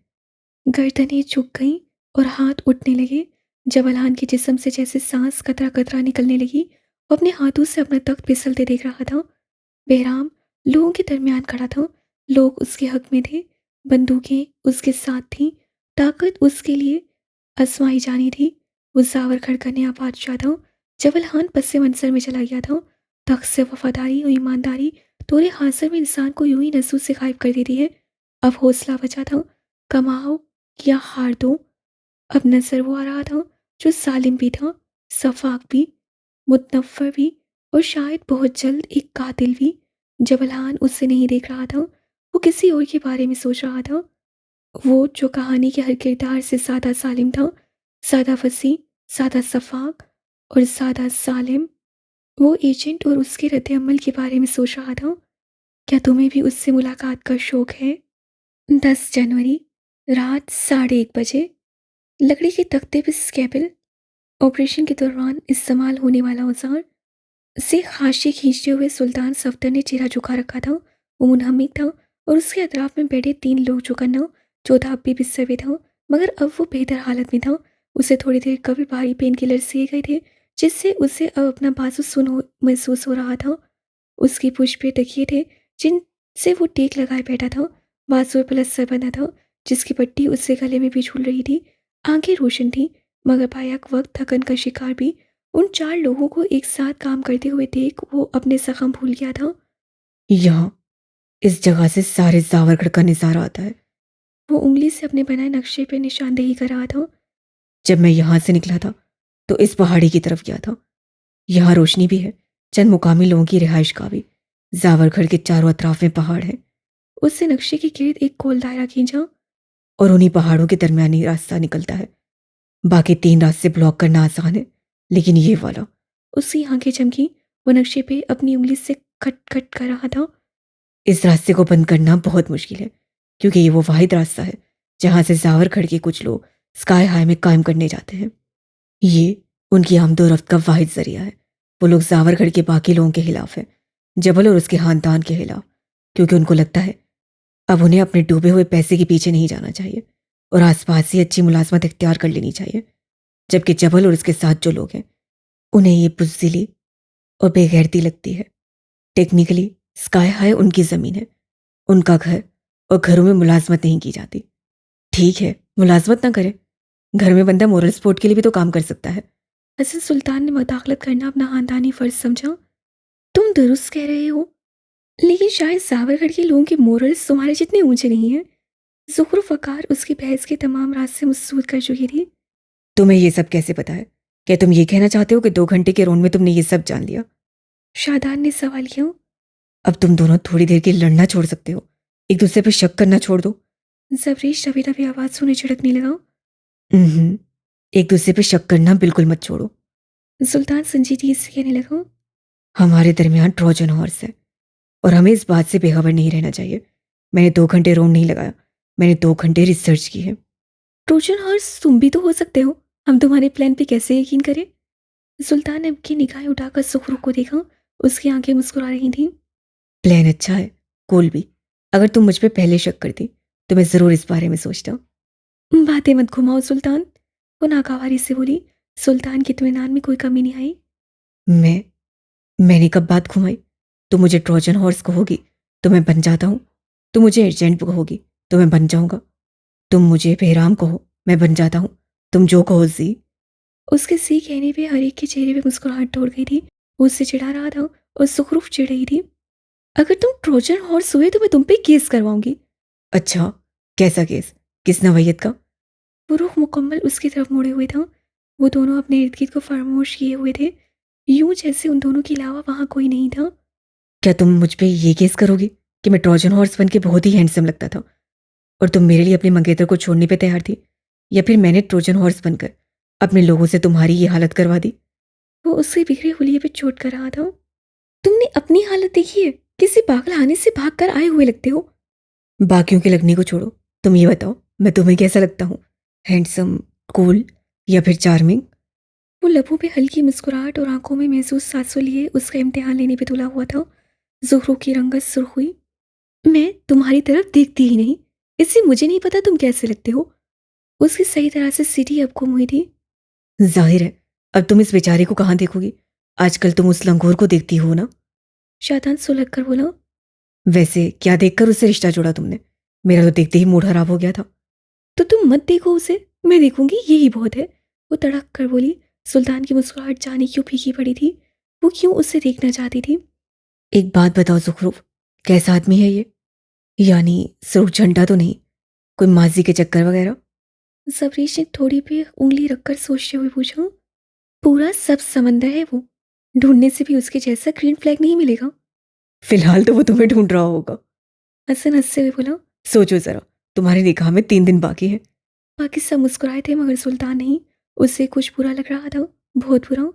गर्दनें झुक गईं और हाथ उठने लगे। जबलहान के जिस्म से जैसे सांस कतरा कतरा निकलने लगी। वो अपने हाथों से अपना तख्त फिसलते देख रहा था। बेराम लोगों के दरमियान खड़ा था। लोग उसके हक में थे। बंदूकें उसके साथ थीं। ताकत उसके लिए आजमाई जानी थी। वो जावर खड़का नया बादशाह था। जबलहान पस्से मंजर में चला गया था। तख्त से वफादारी और ईमानदारी तोरे हाजिर में इंसान को यूं ही नसूर से गायब कर देती है। अब हौसला बचा था। कमाओ या हार दो। अब नजर वो आ रहा था जो सालिम भी था, सफाक भी, मुतनफ़्फ़र भी और शायद बहुत जल्द एक कातिल भी। जबलहान उससे नहीं देख रहा था। वो किसी और के बारे में सोच रहा था। वो जो कहानी के हर किरदार से ज़्यादा सालिम था, ज़्यादा फसी, ज़्यादा सफाक और ज़्यादा सालिम। वो एजेंट और उसके रद्द अमल के बारे में सोच रहा था। क्या तुम्हें भी उससे मुलाकात का शौक है? 10 जनवरी रात 1:30 बजे। लकड़ी के तख्ते पे स्केपल ऑपरेशन के दौरान इस्तेमाल होने वाला औजार से खांसी खींचते हुए सुल्तान सफदर ने चेहरा झुका रखा था। वो मुनहमिक था और उसके अतराफ में बैठे 3 लोग जो करना चौथा अब भी बिस्तर पे था, मगर अब वो बेहतर हालत में था। उसे थोड़ी देर कभी भारी पेन किलर दिए गए थे, जिससे उसे अब अपना बाजू महसूस हो रहा था। उसकी पुछ पे तकिए थे जिनसे वो टेक लगाए बैठा था। बाजू पर प्लस्तर बंधा था जिसकी पट्टी उससे गले में भी झूल रही थी। आंखें रोशन थी, मगर बायाक वक्त थकन का शिकार भी। उन 4 लोगों को एक साथ काम करते हुए देख वो अपने जख्म भूल गया था। यहाँ इस जगह से सारे जावरखड़ का नजारा आता है। वो उंगली से अपने बनाए नक्शे पर निशानदेही कर रहा था। जब मैं यहाँ से निकला था तो इस पहाड़ी की तरफ गया था। यहाँ रोशनी भी है, चंद मुकामी लोगों की रिहाइश का भी। जावरखड़ के चारों अतराफ में पहाड़ हैं उससे नक्शे के गिर्द एक गोल दायरा खींचा। और उन्हीं पहाड़ों के दरमियानी रास्ता निकलता है। बाकी 3 रास्ते ब्लॉक करना आसान है, लेकिन ये वाला। उसकी आंखें चमकी। वो नक्शे पे अपनी उंगली से खट खट कर रहा था। इस रास्ते को बंद करना बहुत मुश्किल है, क्योंकि ये वो वाहिद रास्ता है जहां से जावरखड़ के कुछ लोग स्काई हाई में कायम करने जाते हैं। ये उनकी आमदोरफ्त का वाहिद जरिया है। वो लोग जावरगढ़ के बाकी लोगों के खिलाफ है, जबल और उसके खानदान के खिलाफ, क्योंकि उनको लगता है अब उन्हें अपने डूबे हुए पैसे के पीछे नहीं जाना चाहिए और आसपास ही अच्छी मुलाजमत इख्तियार कर लेनी चाहिए। जबकि जबल और उसके साथ जो लोग हैं उन्हें ये बुज़दिली और बेगैरती लगती है। टेक्निकली स्काई हाई उनकी ज़मीन है, उनका घर, और घरों में मुलाजमत नहीं की जाती। ठीक है, मुलाजमत ना करे, घर में बंदा मोरल सपोर्ट के लिए भी तो काम कर सकता है। हसन सुल्तान ने मुदाखलत करना अपना खानदानी फर्ज समझा। तुम दुरुस्त कह रहे हो, लेकिन शायद सावरगढ़ के लोगों के मोरल्स तुम्हारे जितने ऊंचे नहीं हैं। ज़ुखरुफ वकार उसकी बहस के तमाम रास्ते मसूद कर चुकी थी। तुम्हें ये सब कैसे पता है? क्या तुम ये कहना चाहते हो कि 2 घंटे के रोन में तुमने ये सब जान लिया? शादान ने सवाल किया। अब तुम दोनों थोड़ी देर के लिए लड़ना छोड़ सकते हो, एक दूसरे पर शक करना छोड़ दो। जबरीश दबी दबी आवाज़ सुने झिड़कने लगा। हम्म, एक दूसरे पर शक करना बिल्कुल मत छोड़ो। सुल्तान संजीदगी से कहने लगा। हमारे दरमियान ट्रोजन हॉर्स है और हमें इस बात से बेखबर नहीं रहना चाहिए। मैंने 2 घंटे रोन नहीं लगाया, मैंने 2 घंटे रिसर्च की है। ट्रोजन हॉर्स तुम भी तो हो सकते हो, हम तुम्हारे प्लान पे कैसे यकीन करें? सुल्तान ने अपनी निगाहें उठाकर सुखरुख को देखा। उसकी आंखें मुस्कुरा रही थीं। प्लान अच्छा है, कूल भी। अगर तुम मुझ पर पहले शक करती तो मैं ज़रूर इस बारे में सोचता। बातें मत घुमाओ सुल्तान, वो नाकावारी से बोली। सुल्तान के इत्मीनान में कोई कमी नहीं आई। मैंने कब बात घुमाई? तुम मुझे ट्रोजन हॉर्स कहोगी तो मैं बन जाता हूँ, तुम मुझे एजेंट कहोगी तो मैं बन जाऊंगा, तुम मुझे बेहराम कहो मैं बन जाता हूँ, तुम जो कहो जी। उसके सी कहने पे हर एक के चेहरे पे मुस्कुराहट तोड़ गई थी। वो उससे चिढ़ा रहा था और सुखरूफ चिढ़ रही थी। अगर तुम ट्रोजन हॉर्स हुए तो मैं तुम पे केस करवाऊंगी। अच्छा, कैसा केस? किस नवैयत का? वो रुख मुकम्मल उसकी तरफ मुड़े हुए था। वो दोनों अपने इर्द गिर्द को फरामोश किए हुए थे, यूं जैसे उन दोनों के अलावा वहां कोई नहीं था। क्या तुम मुझ पे ये केस करोगी कि मैं ट्रोजन हॉर्स बन के बहुत ही हैंडसम लगता था और तुम मेरे लिए अपने मंगेतर को छोड़ने पे तैयार थी, या फिर मैंने ट्रोजन हॉर्स बनकर अपने लोगों से तुम्हारी ये हालत करवा दी? वो उसके बिखरे हुलिये पे चोट कर रहा था। तुमने अपनी हालत देखी है? किसी पागलखाने से भाग कर आए हुए लगते हो। बाकियों के लगने को छोड़ो, तुम ये बताओ मैं तुम्हें कैसा लगता हूँ? हैंडसम, कूल, या फिर चार्मिंग? वो लबों पे हल्की मुस्कुराहट और आंखों में महसूस सांसों लिए उसका इम्तिहान लेने पे तुला हुआ था। ज़ुहरू की रंगत सुर्ख हुई। मैं तुम्हारी तरफ देखती ही नहीं, इससे मुझे नहीं पता तुम कैसे लगते हो। उसकी सही तरह से सीटी अब गुम हुई थी। जाहिर है, अब तुम इस बेचारे को कहाँ देखोगी? आजकल तुम उस लंगूर को देखती हो ना? शादान सुलग कर बोला। वैसे क्या देखकर उससे रिश्ता जोड़ा तुमने? मेरा तो देखते ही मूड खराब हो गया था। तो तुम मत देखो उसे, मैं देखूंगी, यही बहुत है। वो तड़क कर बोली। सुल्तान की मुस्कुराहट जाने क्यों फीकी पड़ी थी। वो क्यों उससे देखना चाहती थी। एक बात बताओ ज़ुखरुफ, कैसा आदमी है ये? यानी सिर्फ झंडा तो नहीं, कोई माजी के चक्कर वगैरह? सबरीश ने थोड़ी पे उंगली रखकर सोचते हुए पूछा। पूरा सब समंदर है वो, ढूंढने से भी उसके जैसा ग्रीन फ्लैग नहीं मिलेगा। फिलहाल तो वो तुम्हें ढूंढ रहा होगा। हसन हंसते हुए बोला। सोचो जरा, तुम्हारे निकाह में 3 दिन बाकी है। बाकी सब मुस्कुराए थे मगर सुल्तान नहीं। उससे कुछ बुरा लग रहा था, बहुत बुरा।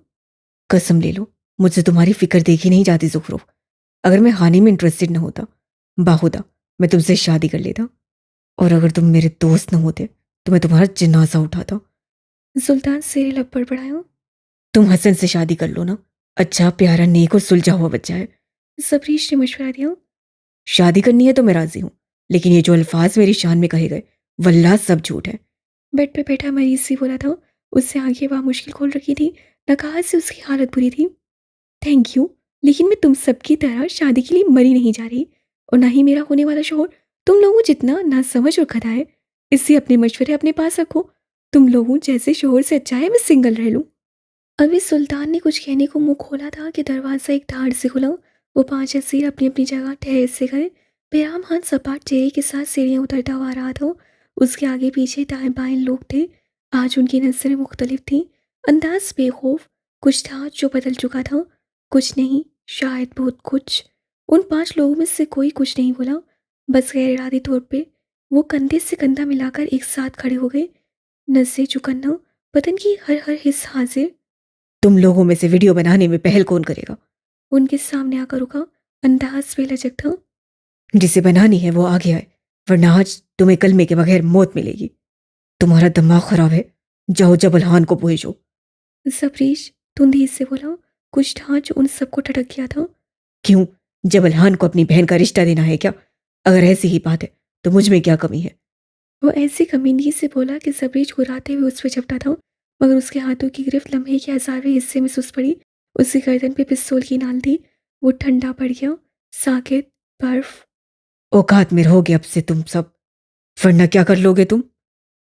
कसम ले लो, मुझसे तुम्हारी फिक्र देखी नहीं जाती ज़ुखरुफ। अगर मैं हानि में इंटरेस्टेड न होता, बाहुदा मैं तुमसे शादी कर लेता, और अगर तुम मेरे दोस्त न होते तो मैं तुम्हारा जनाजा उठाता। सुल्तान सिर लपड़ पड़ाया। तुम हसन से शादी कर लो ना, अच्छा प्यारा नेक और सुलझा हुआ बच्चा है। सबरीश ने मशवरा दिया। शादी करनी है तो मैं राजी हूँ, लेकिन ये जो अल्फाज मेरी शान में कहे गए वल्लाह सब झूठ है। बेड पे बैठा मरीज सी बोला था। उससे आंखें वहाँ मुश्किल खोल रखी थी। नकाहत से उसकी हालत बुरी थी। थैंक यू, लेकिन मैं तुम सबकी तरह शादी के लिए मरी नहीं जा रही, और ना ही मेरा होने वाला शोहर तुम लोगों जितना ना समझ और खदा है। इससे अपने मशवरे अपने पास रखो। तुम लोगों जैसे शोहर से अच्छा है मैं सिंगल रह लूं। अभी सुल्तान ने कुछ कहने को मुंह खोला था कि दरवाज़ा एक धाड़ से खुला। वो 5 असीर अपनी अपनी जगह ठहर से गए। बेराम हाथ सपाट चेहरे के साथ सीढ़ियाँ उतरता हुआ आ रहा था। उसके आगे पीछे दाएं बाएं लोग थे। आज उनकी नज़रें मुख्तलिफ थीं। अंदाज बेखौफ। कुछ था जो बदल चुका था, कुछ नहीं, शायद बहुत कुछ। उन 5 लोगों में से कोई कुछ नहीं बोला, बस गैर इरादी तौर पे वो कंधे से कंधा मिलाकर एक साथ खड़े हो गए। नसें चुकन्ना, बदन की हर हर हिस्स हाजिर। तुम लोगों में से वीडियो बनाने में पहल कौन करेगा? उनके सामने आकर रुका। अंदाज बेलजक था। जिसे बनानी है वो आगे आए, वरना आज तुम्हें कलमे के बगैर मौत मिलेगी। तुम्हारा दिमाग खराब है, जाओ जबलहान को भेजो। सबरीश धुंधी से बोला। कुछ था जो उन सबको ठटक गया था। क्यों? जबलहान को अपनी बहन का रिश्ता देना है क्या? अगर ऐसी ही बात है तो मुझ में क्या कमी है? वो ऐसी कमीनी से बोला कि सबरीज घुराते हुए उस पर झपटा था, मगर उसके हाथों की गिरफ्त लम्हे के 10वें हिस्से में सुस्त पड़ी। उसकी गर्दन पे पिस्तौल की नाल थी। वो ठंडा पड़ गया, साकेत, बर्फ। औकात में रहोगे अब से तुम सब, वरना क्या कर लोगे तुम?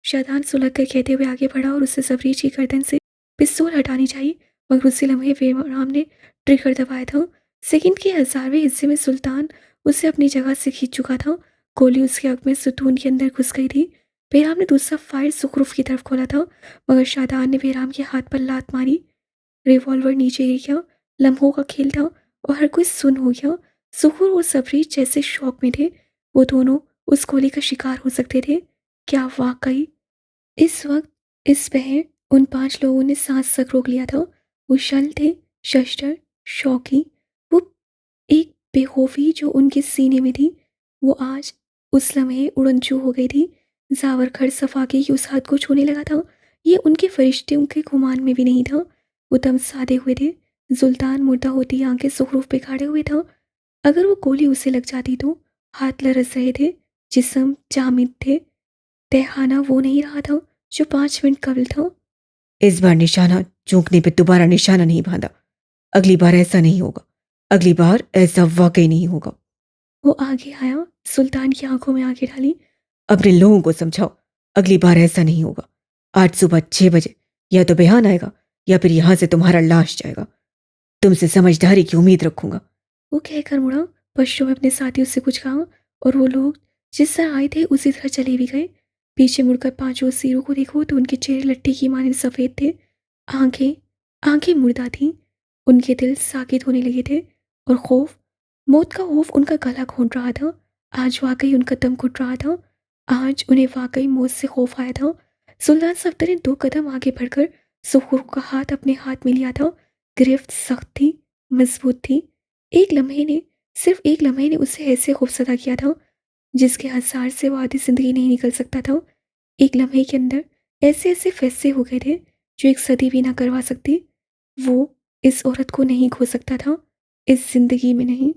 शादान सुलग कर कहते हुए आगे बढ़ा और उससे सबरीज की गर्दन से पिस्तौल हटानी चाहिए, मगर उसी लम्हे बेराम ने ट्रिगर दबाया था। सेकंड के 10वें हिस्से में सुल्तान उसे अपनी जगह से खींच चुका था। गोली उसके आंख में सुतून के अंदर घुस गई थी। बेराम ने दूसरा फायर सुखरूफ की तरफ खोला था, मगर शादान ने बेराम के हाथ पर लात मारी। रिवॉल्वर नीचे गिर गया। लम्हों का खेल था और हर कोई सुन हो गया। सुहूर और सबरीज जैसे शौक में थे। वो दोनों उस गोली का शिकार हो सकते थे। क्या वाकई? इस वक्त इस पहर उन 5 लोगों ने सांस तक रोक लिया था। वो शल थे, शस्त्र, शौकी। वो एक बेखौफी जो उनके सीने में थी, वो आज उस लम्हे उड़नचू हो गई थी। जावर खर सफाकी की उस हद को छूने लगा था। ये उनके फरिश्तों के गुमान में भी नहीं था। वो दम साधे हुए थे। सुल्तान मुर्दा होती आंखें सुखरूफ पे खड़े हुए था। अगर वो गोली उसे लग जाती तो? हाथ लरस रहे थे, जिस्म जामिद थे। तहखाना वो नहीं रहा था जो 5 मिनट कबल था। इस बार निशाना चूकने पे दोबारा निशाना नहीं बांधा। अगली बार ऐसा नहीं होगा। अगली बार ऐसा वाकई नहीं होगा। वो आगे आया, सुल्तान की आंखों में आंखें डाली। अपने लोगों को समझाओ, अगली बार ऐसा नहीं होगा। आज सुबह 6 बजे या तो बेहान आएगा या फिर यहां से तुम्हारा लाश जाएगा। तुमसे समझदारी की उम्मीद रखूंगा। वो कहकर मुड़ा, पश्चिम में अपने साथियों से कुछ कहा और वो लोग जिस तरह आए थे उसी तरह चले भी गए। पीछे मुड़कर 5 सिरों को देखो तो उनके चेहरे लट्टी की मानिंद सफ़ेद थे। आंखें आंखें मुर्दा थीं। उनके दिल साकित होने लगे थे और खौफ, मौत का खौफ उनका गला घोंट रहा था। आज वाकई उनका दम घुट रहा था। आज उन्हें वाकई मौत से खौफ आया था। सुल्तान सफ्दर ने 2 कदम आगे बढ़कर सुखुर का हाथ अपने हाथ में लिया था। गिरफ्त सख्त थी, मजबूत थी। एक लम्हे ने, सिर्फ एक लम्हे ने उसे ऐसे खौफसदा किया था जिसके हसार से वो आधी जिंदगी नहीं निकल सकता था। एक लम्हे के अंदर ऐसे ऐसे फैसले हो गए थे जो एक सदी भी ना करवा सकती। वो इस औरत को नहीं खो सकता था, इस जिंदगी में नहीं।